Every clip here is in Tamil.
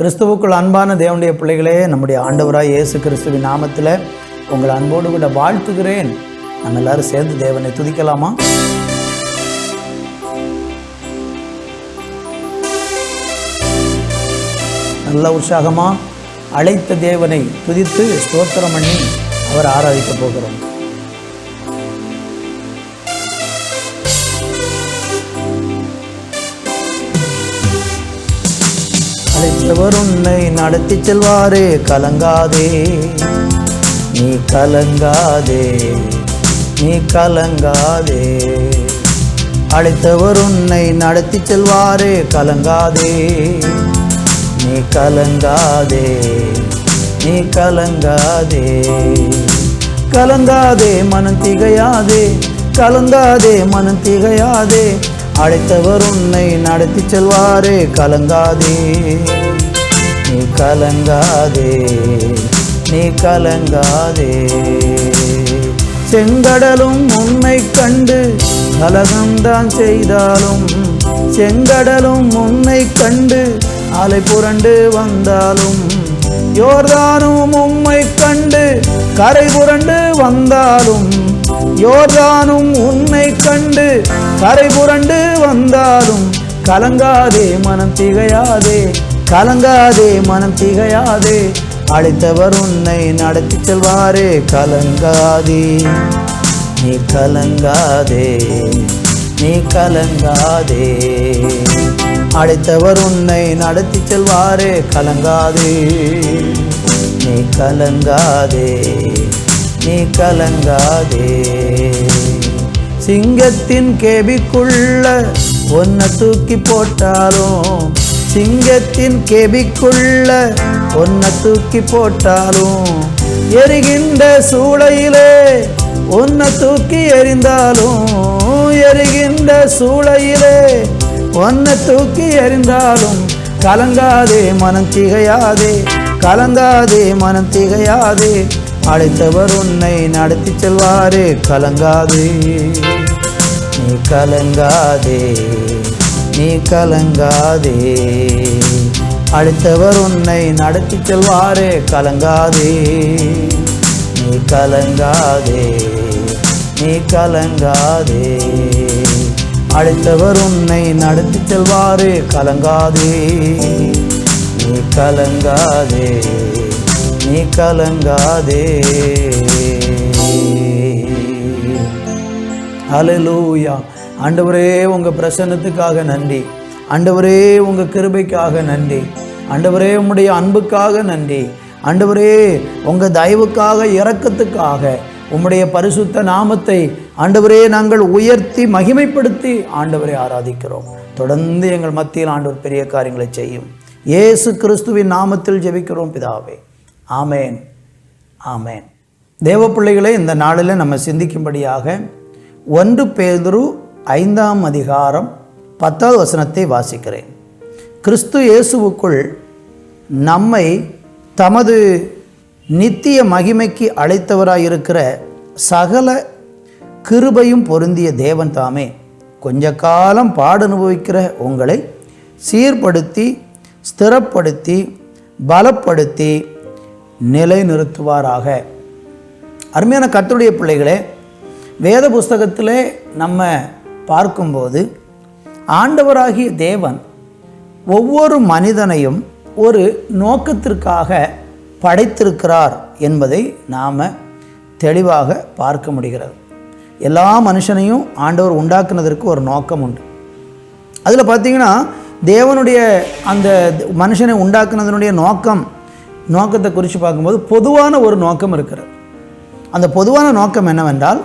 கிறிஸ்துவுக்குள் அன்பான தேவனுடைய பிள்ளைகளே, நம்முடைய ஆண்டவராய் இயேசு கிறிஸ்துவின் நாமத்தில் உங்கள் அன்போடு கூட வாழ்த்துகிறேன். நம்ம எல்லாரும் சேர்ந்து தேவனை துதிக்கலாமா? நல்ல உற்சாகமா அழைத்த தேவனை துதித்து ஸ்தோத்திரம் பண்ணி அவர் ஆராதிக்க போகிறோம். அழைத்தவர் உன்னை நடத்தி செல்வாரே, கலங்காதே நீ, கலங்காதே நீ, கலங்காதே. அழைத்தவர் உன்னை நடத்தி செல்வாரே, கலங்காதே நீ, கலங்காதே நீ, கலங்காதே. கலங்காதே மனம் திகையாதே, கலங்காதே மனம் திகையாதே. அழைத்தவர் உன்னை நடத்தி செல்வாரே, கலங்காதே நீ, கலங்காதே நீ, கலங்காதே. செங்கடலும் உன்னை கண்டு கலகம்தான் செய்தாலும், செங்கடலும் உன்னை கண்டு அலை புரண்டு வந்தாலும், யோர்தானும் உம்மை கண்டு கரை புரண்டு வந்தாலும், யோர்தானும் உன்னை கண்டு கரை புரண்டு வந்தாலும், கலங்காதே மனம் திகையாதே, கலங்காதே மனம் திகையாதே. அழைத்தவர் உன்னை நடத்தி செல்வாரே, கலங்காதே நீ, கலங்காதே நீ, கலங்காதே. அழைத்தவர் உன்னை நடத்தி செல்வாரே, கலங்காதே நீ, கலங்காதே நீ, கலங்காதே. சிங்கத்தின் கேபிக்குள்ள ஒன்ன தூக்கி போட்டாலும், சிங்கத்தின் கேபிக்குள்ள ஒன்ன தூக்கி போட்டாலும், எரிகின்ற சூளையிலே ஒன்ன தூக்கி எறிந்தாலும், எரிகின்ற சூளையிலே ஒன்ன தூக்கி எறிந்தாலும், கலங்காதே மனம் திகையாதே, கலங்காதே மனம் திகையாதே. அழைத்தவர் உன்னை நடத்தி செல்வாரே, கலங்காதே நீ, கலங்காதே நீ, கலங்காதே. அழைத்தவர் உன்னை நடத்தி செல்வாரே, கலங்காதே நீ, கலங்காதே நீ, கலங்காதே. அழைத்தவர் உன்னை நடத்தி செல்வாரே, கலங்காதே நீ, கலங்காதே நீ, கலங்காதே. ஹல்லேலூயா. ஆண்டவரே உங்கள் பிரசன்னத்துக்காக நன்றி, ஆண்டவரே உங்கள் கிருபைக்காக நன்றி, ஆண்டவரே உம்முடைய அன்புக்காக நன்றி, ஆண்டவரே உங்கள் தயவுக்காக இரக்கத்துக்காக உம்முடைய பரிசுத்த நாமத்தை ஆண்டவரே நாங்கள் உயர்த்தி மகிமைப்படுத்தி ஆண்டவரை ஆராதிக்கிறோம். தொடர்ந்து எங்கள் மத்தியில் ஆண்டவர் பெரிய காரியங்களை செய்யும். இயேசு கிறிஸ்துவின் நாமத்தில் ஜெபிக்கிறோம் பிதாவே, ஆமேன் ஆமேன். தேவ பிள்ளைகளே, இந்த நாளில் நம்ம சிந்திக்கும்படியாக 1 பேதுரு 5ஆம் அதிகாரம் 10வது வசனத்தை வாசிக்கிறேன். கிறிஸ்து இயேசுவுக்குள் நம்மை தமது நித்திய மகிமைக்கு அழைத்தவராயிருக்கிற சகல கிருபையும் பொருந்திய தேவன் தாமே கொஞ்ச காலம் பாடு அனுபவிக்கிற உங்களை சீர்படுத்தி ஸ்திரப்படுத்தி பலப்படுத்தி நிலைநிறுத்துவாராக. அருமையான கர்த்தருடைய பிள்ளைகளே, வேத புஸ்தகத்திலே நம்ம பார்க்கும்போது ஆண்டவராகிய தேவன் ஒவ்வொரு மனிதனையும் ஒரு நோக்கத்திற்காக படைத்திருக்கிறார் என்பதை நாம் தெளிவாக பார்க்க முடிகிறது. எல்லா மனுஷனையும் ஆண்டவர் உண்டாக்குனதற்கு ஒரு நோக்கம் உண்டு. அதில் பார்த்திங்கன்னா தேவனுடைய அந்த மனுஷனை உண்டாக்குனதனுடைய நோக்கத்தை குறித்து பார்க்கும்போது பொதுவான ஒரு நோக்கம் இருக்கிறது. அந்த பொதுவான நோக்கம் என்னவென்றால்,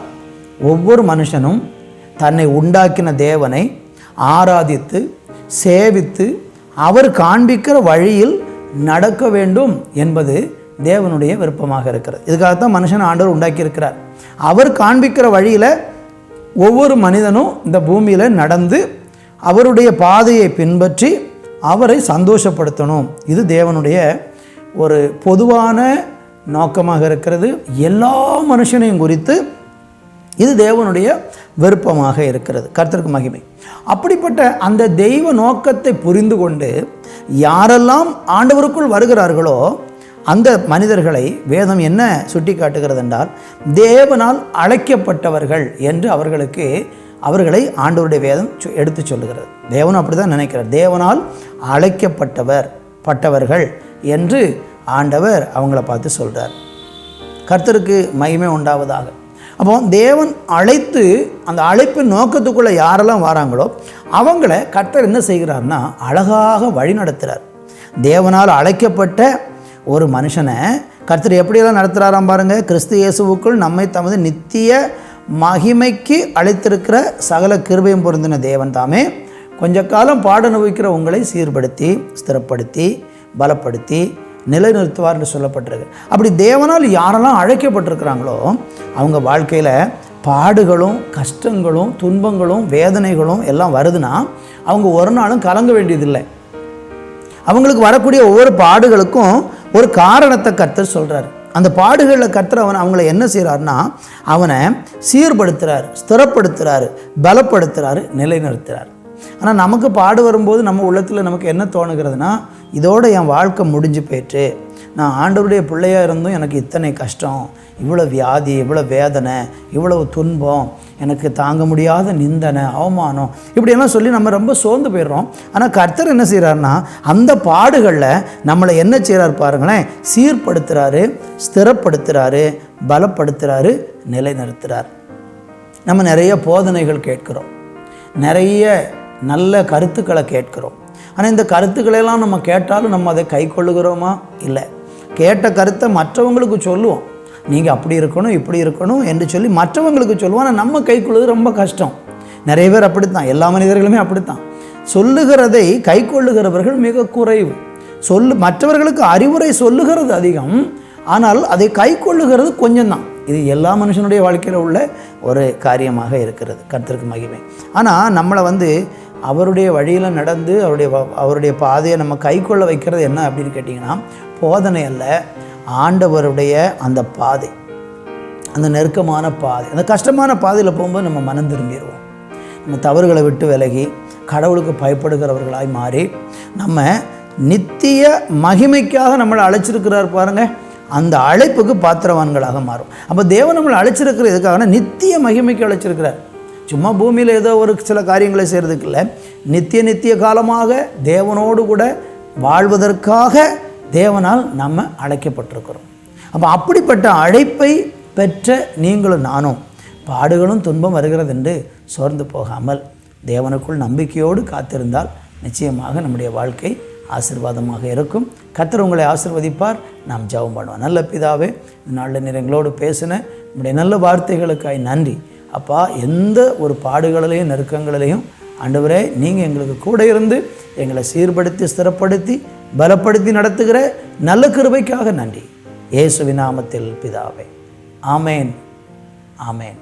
ஒவ்வொரு மனுஷனும் தன்னை உண்டாக்கின தேவனை ஆராதித்து சேவித்து அவர் காண்பிக்கிற வழியில் நடக்க வேண்டும் என்பது தேவனுடைய விருப்பமாக இருக்கிறது. இதுக்காகத்தான் மனுஷன் ஆண்டவர் உண்டாக்கியிருக்கிறார். அவர் காண்பிக்கிற வழியில் ஒவ்வொரு மனிதனும் இந்த பூமியில் நடந்து அவருடைய பாதையை பின்பற்றி அவரை சந்தோஷப்படுத்தணும். இது தேவனுடைய ஒரு பொதுவான நோக்கமாக இருக்கிறது. எல்லா மனுஷனையும் குறித்து இது தேவனுடைய விருப்பமாக இருக்கிறது. கர்த்தருக்கு மகிமை. அப்படிப்பட்ட அந்த தெய்வ நோக்கத்தை புரிந்து கொண்டு யாரெல்லாம் ஆண்டவருக்குள் வருகிறார்களோ அந்த மனிதர்களை வேதம் என்ன சுட்டி காட்டுகிறது என்றால், தேவனால் அழைக்கப்பட்டவர்கள் என்று அவர்களை ஆண்டவருடைய வேதம் எடுத்து சொல்லுகிறது. தேவனும் அப்படி தான் நினைக்கிறார். தேவனால் அழைக்கப்பட்டவர்கள் என்று ஆண்டவர் அவங்கள பார்த்து சொல்கிறார். கர்த்தருக்கு மகிமை உண்டாவதாக. அப்போ தேவன் அழைத்து அந்த அழைப்பின் நோக்கத்துக்குள்ளே யாரெல்லாம் வராங்களோ அவங்கள கர்த்தர் என்ன செய்கிறார்னா அழகாக வழி நடத்துகிறார். தேவனால் அழைக்கப்பட்ட ஒரு மனுஷனை கர்த்தர் எப்படியெல்லாம் நடத்துகிறாராம் பாருங்கள். கிறிஸ்து இயேசுவுக்குள் நம்மை தமது நித்திய மகிமைக்கு அழைத்திருக்கிற சகல கிருபையும் பொருந்தின தேவன் தாமே கொஞ்ச காலம் பாட அனுபவிக்கிற உங்களை சீர்படுத்தி ஸ்திரப்படுத்தி பலப்படுத்தி நிலைநிறுத்துவார் என்று சொல்லப்பட்டிருக்கு. அப்படி தேவனால் யாரெல்லாம் அழைக்கப்பட்டிருக்கிறாங்களோ அவங்க வாழ்க்கையில் பாடுகளும் கஷ்டங்களும் துன்பங்களும் வேதனைகளும் எல்லாம் வருதுன்னா அவங்க ஒரு நாளும் கலங்க வேண்டியதில்லை. அவங்களுக்கு வரக்கூடிய ஒவ்வொரு பாடுகளுக்கும் ஒரு காரணத்தை கர்த்தர் சொல்கிறார். அந்த பாடுகளில் கர்த்தர் அவங்கள என்ன செய்கிறாருன்னா அவனை சீர்படுத்துகிறார், ஸ்திரப்படுத்துகிறாரு, பலப்படுத்துகிறாரு, நிலைநிறுத்துகிறார். ஆனால் நமக்கு பாடு வரும்போது நம்ம உள்ளத்தில் நமக்கு என்ன தோணுகிறதுனா, இதோடு என் வாழ்க்கை முடிஞ்சு போயிட்டு, நான் ஆண்டவருடைய பிள்ளையாக இருந்தும் எனக்கு இத்தனை கஷ்டம், இவ்வளோ வியாதி, இவ்வளோ வேதனை, இவ்வளவு துன்பம், எனக்கு தாங்க முடியாத நிந்தனை, அவமானம், இப்படியெல்லாம் சொல்லி நம்ம ரொம்ப சோர்ந்து போயிடுறோம். ஆனால் கர்த்தர் என்ன செய்கிறாருன்னா அந்த பாடுகளில் நம்மளை என்ன செய்கிறார் பாருங்களேன், சீர்படுத்துகிறாரு, ஸ்திரப்படுத்துகிறாரு, பலப்படுத்துகிறாரு, நிலைநிறுத்துகிறார். நம்ம நிறைய போதனைகள் கேட்குறோம், நிறைய நல்ல கருத்துக்களை கேட்குறோம். ஆனால் இந்த கருத்துக்களெல்லாம் நம்ம கேட்டாலும் நம்ம அதை கை கொள்ளுகிறோமா? இல்லை. கேட்ட கருத்தை மற்றவங்களுக்கு சொல்லுவோம், நீங்கள் அப்படி இருக்கணும் இப்படி இருக்கணும் என்று சொல்லி மற்றவங்களுக்கு சொல்லுவோம். ஆனால் நம்ம கை கொள்ளுறது ரொம்ப கஷ்டம். நிறைய பேர் அப்படித்தான், எல்லா மனிதர்களுமே அப்படித்தான். சொல்லுகிறதை கை கொள்ளுகிறவர்கள் மிக குறைவு. மற்றவர்களுக்கு அறிவுரை சொல்லுகிறது அதிகம், ஆனால் அதை கை கொள்ளுகிறது கொஞ்சம்தான். இது எல்லா மனுஷனுடைய வாழ்க்கையில் உள்ள ஒரு காரியமாக இருக்கிறது. கர்த்தருக்கு மகிமை. ஆனால் நம்மளை அவருடைய வழியில் நடந்து அவருடைய பாதையை நம்ம கை கொள்ள வைக்கிறது என்ன அப்படின்னு கேட்டிங்கன்னா, போதனை அல்ல, ஆண்டவருடைய அந்த பாதை, அந்த நெருக்கமான பாதை, அந்த கஷ்டமான பாதையில் போகும்போது நம்ம மனம் திரும்பிடுவோம். நம்ம தவறுகளை விட்டு விலகி கடவுளுக்கு பயப்படுகிறவர்களாய் மாறி நம்ம நித்திய மகிமைக்காக நம்மளை அழைச்சிருக்கிறார் பாருங்கள், அந்த அழைப்புக்கு பாத்திரவான்களாக மாறும். அப்போ தேவன் நம்மளை அழைச்சிருக்கிற எதுக்காகனா நித்திய மகிமைக்கு அழைச்சிருக்கிறார். சும்மா பூமியில் ஏதோ ஒரு சில காரியங்களை செய்கிறதுக்கு இல்லை, நித்திய காலமாக தேவனோடு கூட வாழ்வதற்காக தேவனால் நம்ம அழைக்கப்பட்டிருக்கிறோம். அப்போ அப்படிப்பட்ட அழைப்பை பெற்ற நீங்களும் நானும் பாடுகளும் துன்பம் வருகிறது என்று சோர்ந்து போகாமல் தேவனுக்குள் நம்பிக்கையோடு காத்திருந்தால் நிச்சயமாக நம்முடைய வாழ்க்கை ஆசீர்வாதமாக இருக்கும். கர்த்தர் உங்களை ஆசீர்வதிப்பார். நாம் ஜெபம் பண்ணுவோம். நல்ல பிதாவே, இந்த நாளில் நீர் எங்களோடு பேசின நம்முடைய நல்ல வார்த்தைகளுக்காய் நன்றி. அப்பா, எந்த ஒரு பாடுகளிலையும் நெருக்கங்களிலையும் ஆண்டவரே நீங்கள் எங்களுக்கு கூட இருந்து எங்களை சீர்படுத்தி ஸ்திரப்படுத்தி பலப்படுத்தி நடத்துகிற நல்ல கிருபைக்காக நன்றி. இயேசுவின் நாமத்தில் பிதாவே, ஆமேன், ஆமேன்.